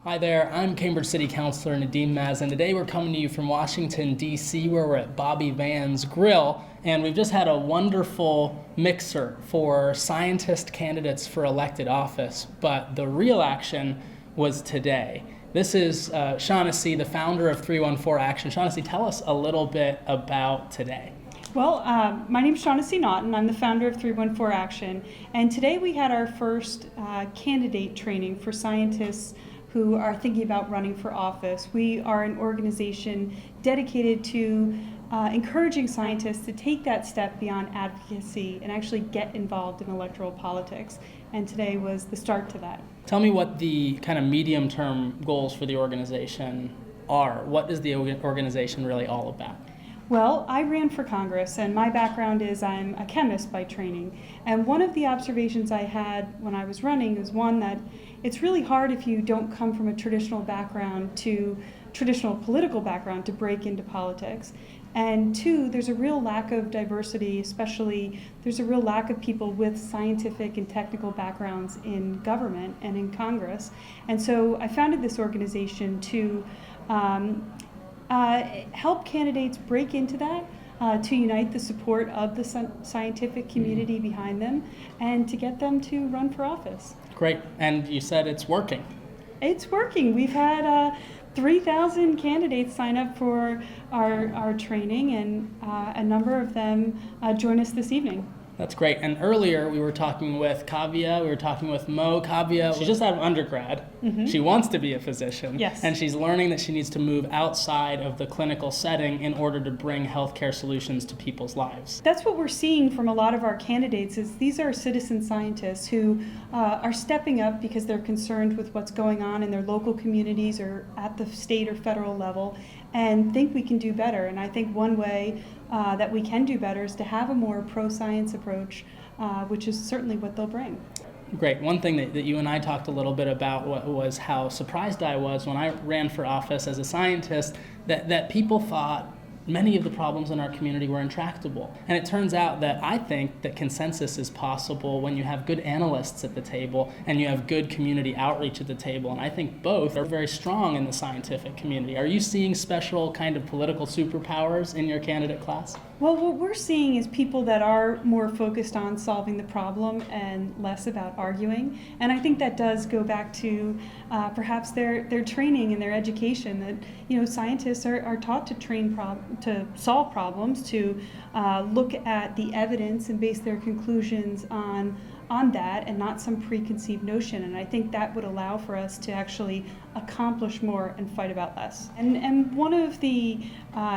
Hi there, I'm Cambridge City Councilor Nadeem Maz, and today we're coming to you from Washington, D.C., where we're at Bobby Van's Grill, and we've just had a wonderful mixer for scientist candidates for elected office, but the real action was today. This is Shaughnessy, the founder of 314 Action. Shaughnessy, tell us a little bit about today. Well, my name is Shaughnessy Naughton. I'm the founder of 314 Action, and today we had our first candidate training for scientists who are thinking about running for office. We are an organization dedicated to encouraging scientists to take that step beyond advocacy and actually get involved in electoral politics. And today was the start to that. Tell me what the kind of medium-term goals for the organization are. What is the organization really all about? Well, I ran for Congress, and my background is I'm a chemist by training. And one of the observations I had when I was running was one that it's really hard if you don't come from a traditional political background to break into politics. And two, there's a real lack of diversity, especially there's a real lack of people with scientific and technical backgrounds in government and in Congress. And so I founded this organization to help candidates break into that, to unite the support of the scientific community behind them, and to get them to run for office. Great, and you said it's working. It's working. We've had 3,000 candidates sign up for our training, and a number of them join us this evening. That's great. And earlier we were talking with Kavya, we were talking with Mo. Kavya, she just had undergrad. Mm-hmm. She wants to be a physician. Yes. And she's learning that she needs to move outside of the clinical setting in order to bring healthcare solutions to people's lives. That's what we're seeing from a lot of our candidates is these are citizen scientists who are stepping up because they're concerned with what's going on in their local communities or at the state or federal level and think we can do better. And I think one way that we can do better is to have a more pro-science approach, which is certainly what they'll bring. Great. One thing that you and I talked a little bit about was how surprised I was when I ran for office as a scientist that people thought many of the problems in our community were intractable. And it turns out that I think that consensus is possible when you have good analysts at the table and you have good community outreach at the table. And I think both are very strong in the scientific community. Are you seeing special kind of political superpowers in your candidate class? Well, what we're seeing is people that are more focused on solving the problem and less about arguing. And I think that does go back to perhaps their training and their education. That scientists are taught to solve problems, to look at the evidence and base their conclusions on that and not some preconceived notion. And I think that would allow for us to actually accomplish more and fight about less. And one of the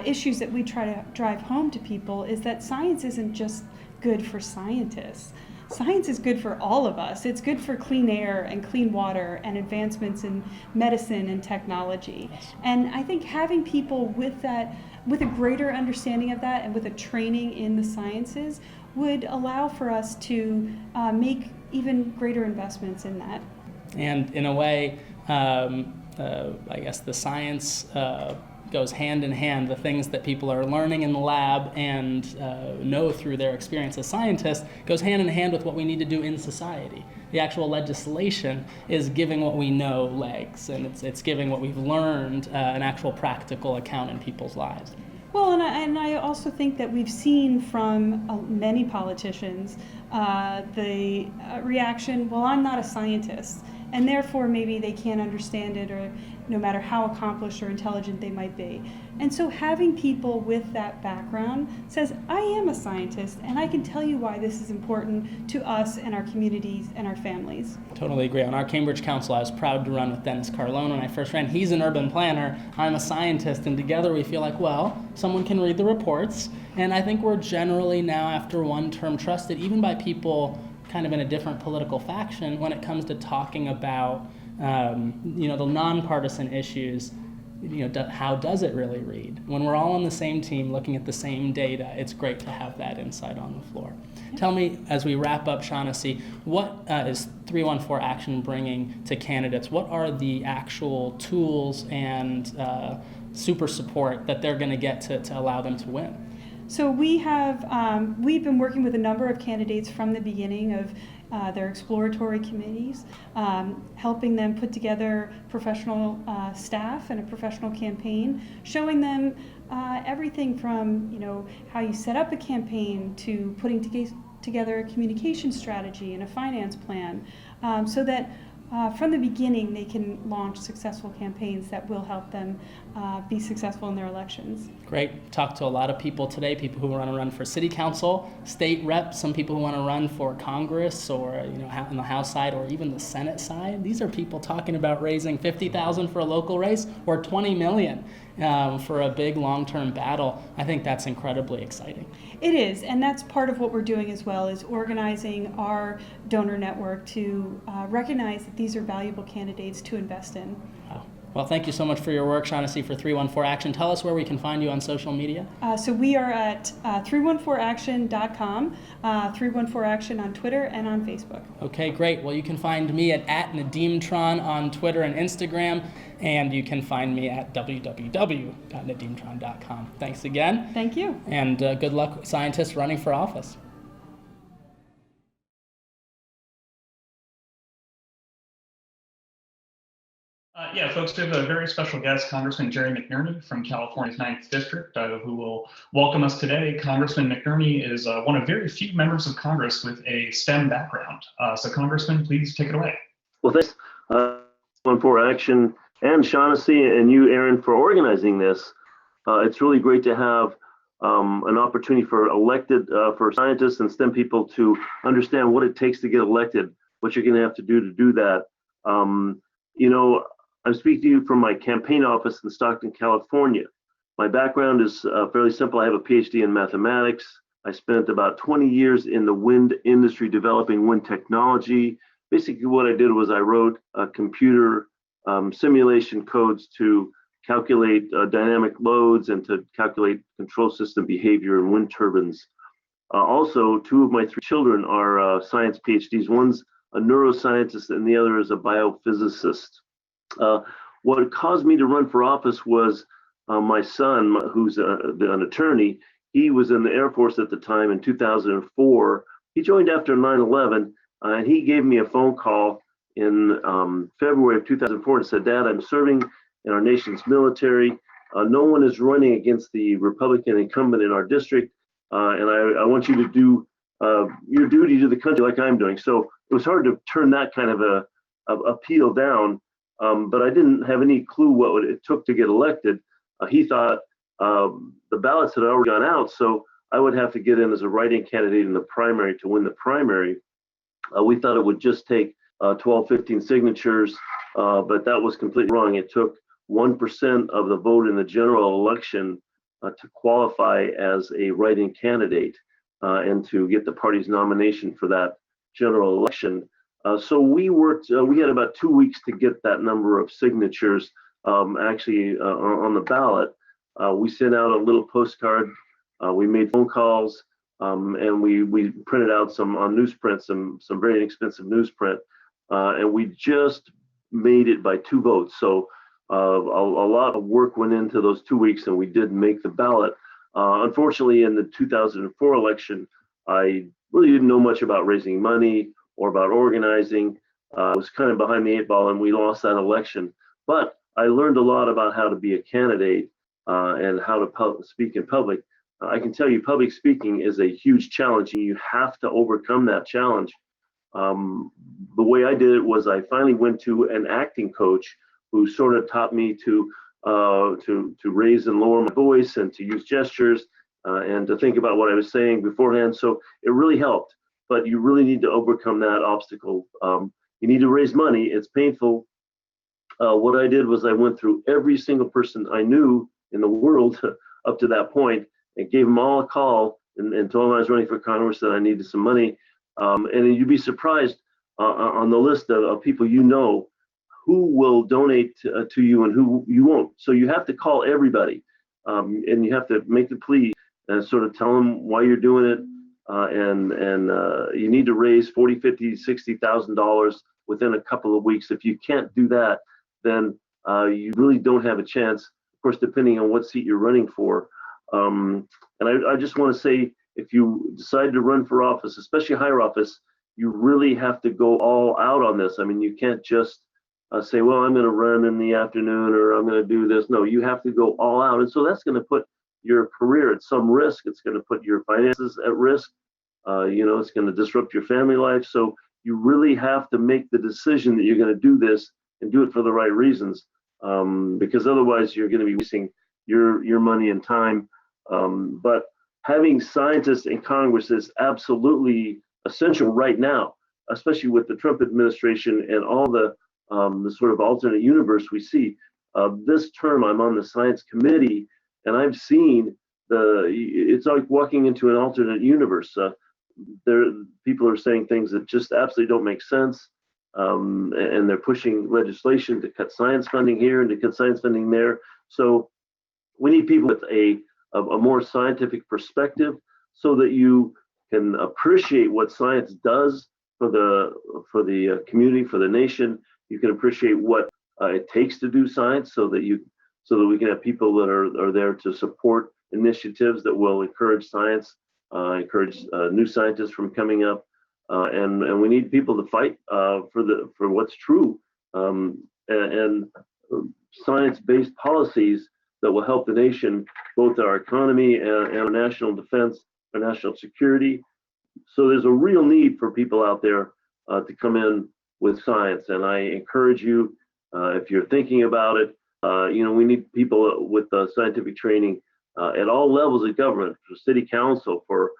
issues that we try to drive home to people is that science isn't just good for scientists. Science is good for all of us. It's good for clean air and clean water and advancements in medicine and technology. And I think having people with a greater understanding of that and with a training in the sciences would allow for us to make even greater investments in that. And in a way, I guess the science goes hand in hand. The things that people are learning in the lab and know through their experience as scientists goes hand in hand with what we need to do in society. The actual legislation is giving what we know legs, and it's giving what we've learned an actual practical account in people's lives. Well, and I also think that we've seen from many politicians the reaction, well, I'm not a scientist, and therefore maybe they can't understand it, or no matter how accomplished or intelligent they might be. And so having people with that background says, I am a scientist, and I can tell you why this is important to us and our communities and our families. Totally agree. On our Cambridge Council, I was proud to run with Dennis Carlone when I first ran. He's an urban planner, I'm a scientist, and together we feel like, well, someone can read the reports, and I think we're generally now, after one term, trusted even by people kind of in a different political faction when it comes to talking about the nonpartisan issues. How does it really read? When we're all on the same team looking at the same data, it's great to have that insight on the floor. Tell me, as we wrap up, Shaughnessy, what is 314 Action bringing to candidates? What are the actual tools and super support that they're going to get to allow them to win? So we've been working with a number of candidates from the beginning of their exploratory committees, helping them put together professional staff and a professional campaign, showing them everything from how you set up a campaign to putting together a communication strategy and a finance plan, so that from the beginning they can launch successful campaigns that will help them be successful in their elections. Great. Talked to a lot of people today, people who want to run for city council, state rep, some people who want to run for Congress or in the House side or even the Senate side. These are people talking about raising $50,000 for a local race or $20 million for a big long-term battle. I think that's incredibly exciting. It is, and that's part of what we're doing as well, is organizing our donor network to recognize that these are valuable candidates to invest in. Wow. Well, thank you so much for your work, Shaughnessy, for 314 Action. Tell us where we can find you on social media. So we are at 314action.com, 314action on Twitter and on Facebook. Okay, great. Well, you can find me at @NadimTron on Twitter and Instagram, and you can find me at www.nadimtron.com. Thanks again. Thank you. And good luck, scientists running for office. Yeah, folks, we have a very special guest, Congressman Jerry McNerney from California's 9th District, who will welcome us today. Congressman McNerney is one of very few members of Congress with a STEM background. So Congressman, please take it away. Well, thanks, 314 Action and Shaughnessy and you, Aaron, for organizing this. It's really great to have an opportunity for for scientists and STEM people to understand what it takes to get elected, what you're going to have to do that. I'm speaking to you from my campaign office in Stockton, California. My background is fairly simple. I have a PhD in mathematics. I spent about 20 years in the wind industry developing wind technology. Basically, what I did was I wrote computer simulation codes to calculate dynamic loads and to calculate control system behavior in wind turbines. Also, two of my three children are science PhDs. One's a neuroscientist and the other is a biophysicist. What caused me to run for office was my son, who's an attorney. He was in the Air Force at the time in 2004. He joined after 9/11, and he gave me a phone call in February of 2004 and said, "Dad, I'm serving in our nation's military. No one is running against the Republican incumbent in our district, and I want you to do your duty to the country like I'm doing." So it was hard to turn that kind of a appeal down. But I didn't have any clue what it took to get elected. He thought the ballots had already gone out, so I would have to get in as a write-in candidate in the primary to win the primary. We thought it would just take 12, 15 signatures, but that was completely wrong. It took 1% of the vote in the general election to qualify as a write-in candidate and to get the party's nomination for that general election. So we worked, we had about 2 weeks to get that number of signatures actually on the ballot. We sent out a little postcard, we made phone calls, and we printed out some on newsprint, some very inexpensive newsprint, and we just made it by 2 votes. So a lot of work went into those 2 weeks and we did make the ballot. Unfortunately, in the 2004 election, I really didn't know much about raising money or about organizing. Was kind of behind the 8 ball and we lost that election. But I learned a lot about how to be a candidate and how to speak in public. I can tell you public speaking is a huge challenge and you have to overcome that challenge. The way I did it was I finally went to an acting coach who sort of taught me to raise and lower my voice and to use gestures and to think about what I was saying beforehand. So it really helped. But you really need to overcome that obstacle. You need to raise money. It's painful. What I did was I went through every single person I knew in the world up to that point and gave them all a call and told them I was running for Congress, that I needed some money. And you'd be surprised on the list of people you know who will donate to you and who you won't. So you have to call everybody and you have to make the plea and sort of tell them why you're doing it. And you need to raise $40,000, $50,000, $60,000 within a couple of weeks. If you can't do that, then you really don't have a chance, of course, depending on what seat you're running for. And I just want to say, if you decide to run for office, especially higher office, you really have to go all out on this. I mean, you can't just say, well, I'm going to run in the afternoon or I'm going to do this. No, you have to go all out. And so that's going to put your career at some risk. It's going to put your finances at risk. It's going to disrupt your family life. So you really have to make the decision that you're going to do this and do it for the right reasons, because otherwise you're going to be wasting your money and time. But having scientists in Congress is absolutely essential right now, especially with the Trump administration and all the sort of alternate universe we see. This term, I'm on the science committee, and I've seen it's like walking into an alternate universe. People are saying things that just absolutely don't make sense, and they're pushing legislation to cut science funding here and to cut science funding there. So we need people with a more scientific perspective so that you can appreciate what science does for the community, for the nation. You can appreciate what it takes to do science, so that we can have people that are there to support initiatives that will encourage science, encourage new scientists from coming up, and we need people to fight for what's true, and science-based policies that will help the nation, both our economy and our national defense, our national security. So there's a real need for people out there to come in with science, and I encourage you, if you're thinking about it, we need people with scientific training at all levels of government, for city council, for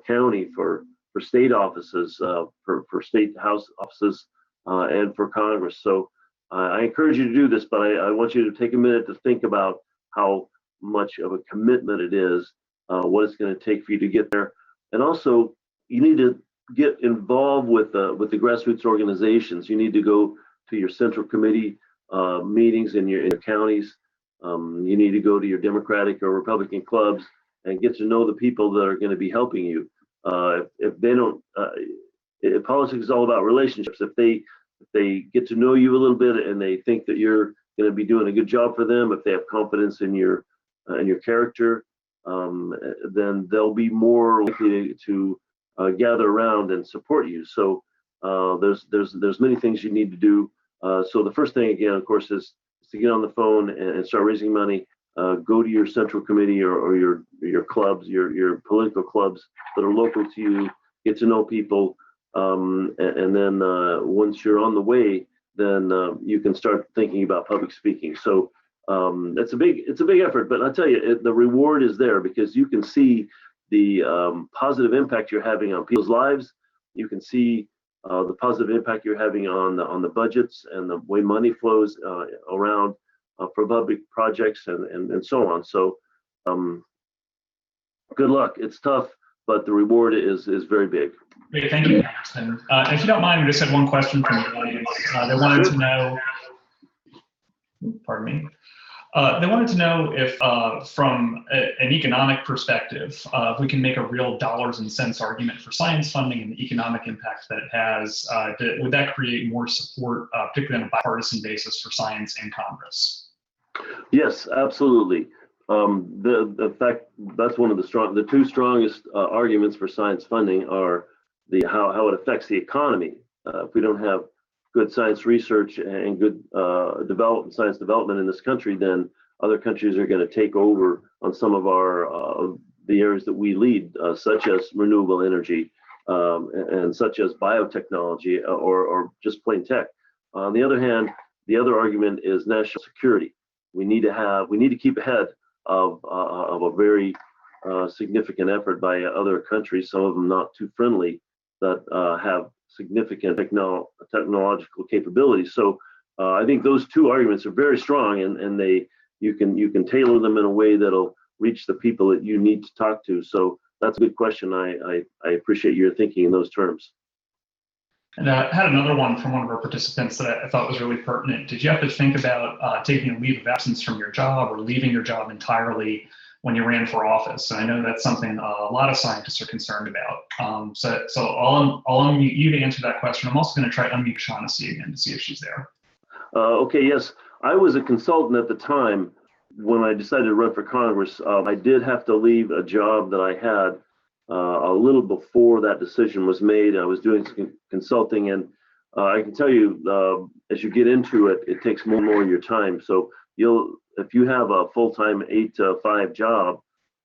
county, for state offices, for state house offices, and for Congress. So I encourage you to do this, but I want you to take a minute to think about how much of a commitment it is, what it's going to take for you to get there. And also, you need to get involved with the grassroots organizations. You need to go to your central committee meetings in your counties. You need to go to your Democratic or Republican clubs and get to know the people that are going to be helping you. If they don't, politics is all about relationships. If they get to know you a little bit and they think that you're going to be doing a good job for them, if they have confidence in your character, then they'll be more likely to gather around and support you. So there's many things you need to do. So the first thing, again, of course, is to get on the phone and start raising money. Go to your central committee or your clubs, your political clubs that are local to you. Get to know people, and then once you're on the way, then you can start thinking about public speaking. So it's a big effort, but I tell you, the reward is there, because you can see the positive impact you're having on people's lives. You can see the positive impact you're having on the budgets and the way money flows around for public projects and so on. So good luck. It's tough, but the reward is very big. Great, thank you, Congressman. If you don't mind, we just had one question from the audience. They wanted to know, pardon me. They wanted to know if, from an economic perspective, if we can make a real dollars and cents argument for science funding and the economic impact that it has. Would that create more support, particularly on a bipartisan basis, for science in Congress? Yes, absolutely. The fact that's one of the two strongest arguments for science funding are how it affects the economy. If we don't have good science research and good science development in this country, then other countries are going to take over on some of the areas that we lead, such as renewable energy and such as biotechnology or just plain tech. On the other hand, the other argument is national security. We need to keep ahead of a very significant effort by other countries, some of them not too friendly, that have significant technological capabilities. So I think those two arguments are very strong, and you can tailor them in a way that'll reach the people that you need to talk to. So that's a good question. I appreciate your thinking in those terms. And I had another one from one of our participants that I thought was really pertinent. Did you have to think about taking a leave of absence from your job or leaving your job entirely when you ran for office? And I know that's something a lot of scientists are concerned about. So I'll unmute you to answer that question. I'm also going to try to unmute Shaughnessy again to see if she's there. Okay, yes. I was a consultant at the time when I decided to run for Congress. I did have to leave a job that I had a little before that decision was made. I was doing some consulting, and I can tell you, as you get into it, it takes more and more of your time. So if you have a full-time 8 to 5 job,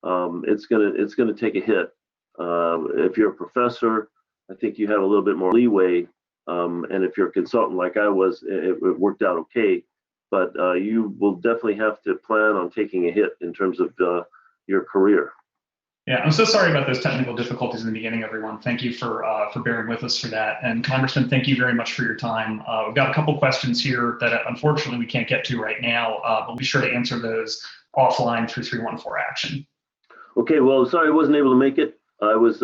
it's gonna take a hit. If you're a professor, I think you have a little bit more leeway. And if you're a consultant like I was, it worked out okay. But you will definitely have to plan on taking a hit in terms of your career. Yeah, I'm so sorry about those technical difficulties in the beginning, everyone. Thank you for bearing with us for that. And Congressman, thank you very much for your time. We've got a couple questions here that unfortunately we can't get to right now, but we'll be sure to answer those offline through 314 action. Okay, well, sorry I wasn't able to make it. I was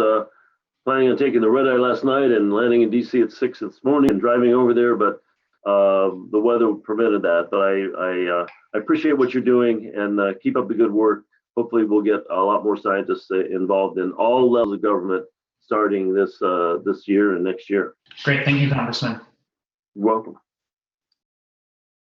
planning on taking the red eye last night and landing in DC at 6 this morning and driving over there, but the weather prevented that. But I appreciate what you're doing, and keep up the good work. Hopefully we'll get a lot more scientists involved in all levels of government starting this year and next year. Great, thank you, Congressman. You're welcome.